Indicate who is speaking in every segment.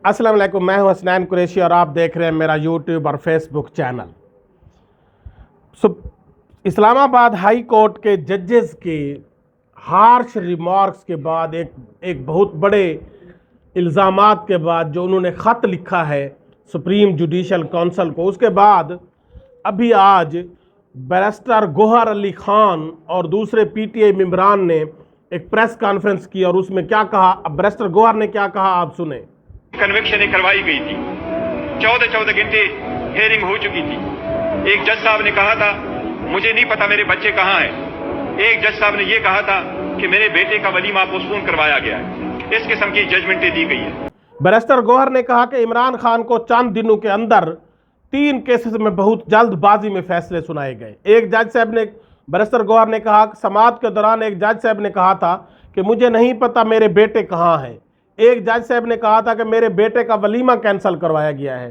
Speaker 1: अस्सलाम वालेकुम, मैं हूं हसनैन कुरैशी और आप देख रहे हैं मेरा यूट्यूब और Facebook channel. Islamabad high court के जजेस के हार्श रिमार्क्स के बाद एक बहुत बड़े इल्ज़ामात के बाद जो उन्होंने ख़त लिखा है सुप्रीम जुडिशल काउंसिल को, उसके बाद अभी आज बैरिस्टर गोहर अली खान और दूसरे पीटीआई मेंबरान ने एक प्रेस कॉन्फ्रेंस की और उसमें क्या कहा, अब बैरिस्टर गोहर ने क्या कहा आप सुने।
Speaker 2: कन्विक्शन करवाई गई थी, 14 घंटे हेयरिंग हो चुकी थी। एक जज साहब ने कहा था मुझे नहीं पता मेरे बच्चे कहाँ हैं। एक जज साहब ने यह कहा था कि मेरे बेटे का वलीमा पोस्टपोन करवाया गया है। इस किस्म की जजमेंटें दी गई है।
Speaker 1: बैरिस्टर गोहर ने कहा कि इमरान खान को चंद दिनों के अंदर 3 केसेस में बहुत जल्दबाजी में फैसले सुनाए गए। एक जज साहब ने, बैरिस्टर गोहर ने कहा कि समाअत के दौरान एक जज साहब ने कहा था कि मुझे नहीं पता मेरे बेटे कहाँ हैं। एक जज साहब ने कहा था कि मेरे बेटे का वलीमा कैंसिल करवाया गया है।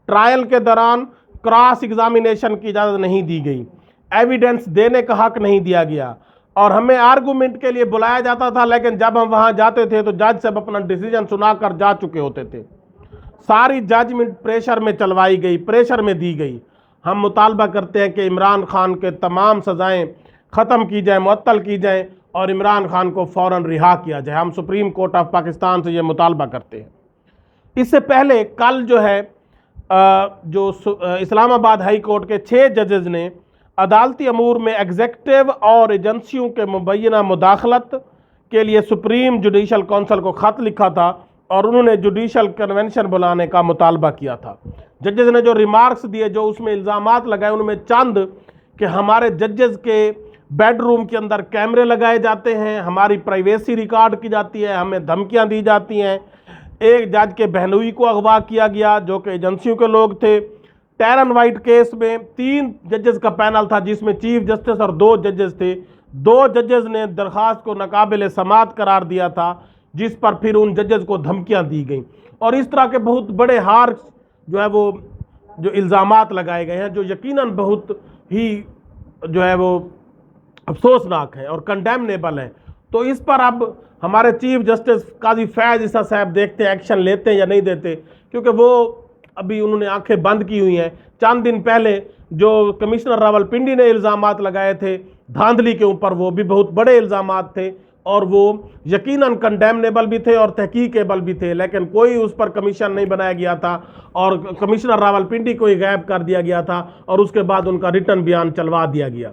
Speaker 1: ट्रायल के दौरान क्रॉस एग्जामिनेशन की इजाज़त नहीं दी गई, एविडेंस देने का हक नहीं दिया गया और हमें आर्गूमेंट के लिए बुलाया जाता था, लेकिन जब हम वहाँ जाते थे तो जज साहब अपना डिसीजन सुनाकर जा चुके होते थे। सारी जजमेंट प्रेशर में चलवाई गई, प्रेशर में दी गई। हम मुतालबा करते हैं कि इमरान खान के तमाम सज़ाएँ ख़त्म की जाएँ, मुअत्तल की जाएँ और इमरान खान को फ़ौरन रिहा किया जाए। हम सुप्रीम कोर्ट ऑफ पाकिस्तान से ये मुतालबा करते हैं। इससे पहले कल जो है इस्लामाबाद हाई कोर्ट के 6 जजेस ने अदालती अमूर में एग्जेक्टिव और एजेंसियों के मुबैना मुदाखलत के लिए सुप्रीम जुडिशल काउंसिल को ख़त लिखा था और उन्होंने जुडिशल कन्वेंशन बुलाने का मुतालबा किया था। जजेस ने जो रिमार्क्स दिए, जो उसमें इल्ज़ामात लगाए, उनमें चंद कि हमारे जजेस के बेडरूम के अंदर कैमरे लगाए जाते हैं, हमारी प्राइवेसी रिकॉर्ड की जाती है, हमें धमकियां दी जाती हैं। एक जज के बहनोई को अगवा किया गया जो कि एजेंसियों के लोग थे। टैरन वाइट केस में 3 जजेस का पैनल था जिसमें चीफ जस्टिस और 2 जजेस थे। 2 जजेस ने दरख्वास्त को नाकाबिल समाअत करार दिया था, जिस पर फिर उन जजेस को धमकियां दी गई और इस तरह के बहुत बड़े हार जो है वो जो इल्ज़ामात लगाए गए हैं, जो यकीनन बहुत ही जो है वो अफसोसनाक है और कंडेमनेबल है। तो इस पर अब हमारे चीफ जस्टिस काजी फैज़ ईसा साहब देखते हैं एक्शन लेते हैं या नहीं देते, क्योंकि वो अभी उन्होंने आंखें बंद की हुई हैं। चंद दिन पहले जो कमिश्नर रावलपिंडी ने इल्ज़ामात लगाए थे धांधली के ऊपर, वो भी बहुत बड़े इल्ज़ामात थे और वो यकीनन कंडेमनेबल भी थे और तहकीकेबल भी थे, लेकिन कोई उस पर कमीशन नहीं बनाया गया था और कमिश्नर रावलपिंडी को ही गायब कर दिया गया था और उसके बाद उनका रिटर्न बयान चलवा दिया गया।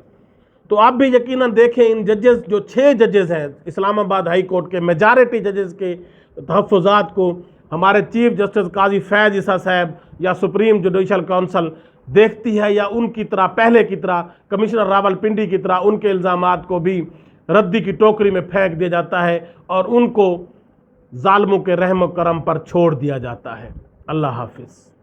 Speaker 1: तो आप भी यकीनन देखें इन जजेस, जो 6 जजेस हैं इस्लामाबाद हाई कोर्ट के, मेजॉरिटी जजेस के तहफ़्फ़ुज़ात को हमारे चीफ जस्टिस काजी फैज़ ईसा साहब या सुप्रीम जुडिशल काउंसिल देखती है या उनकी तरह, पहले की तरह, कमिश्नर रावलपिंडी की तरह उनके इल्ज़ामात को भी रद्दी की टोकरी में फेंक दिया जाता है और उनको ज़ालिमों के रहम व करम पर छोड़ दिया जाता है। अल्लाह हाफिज़।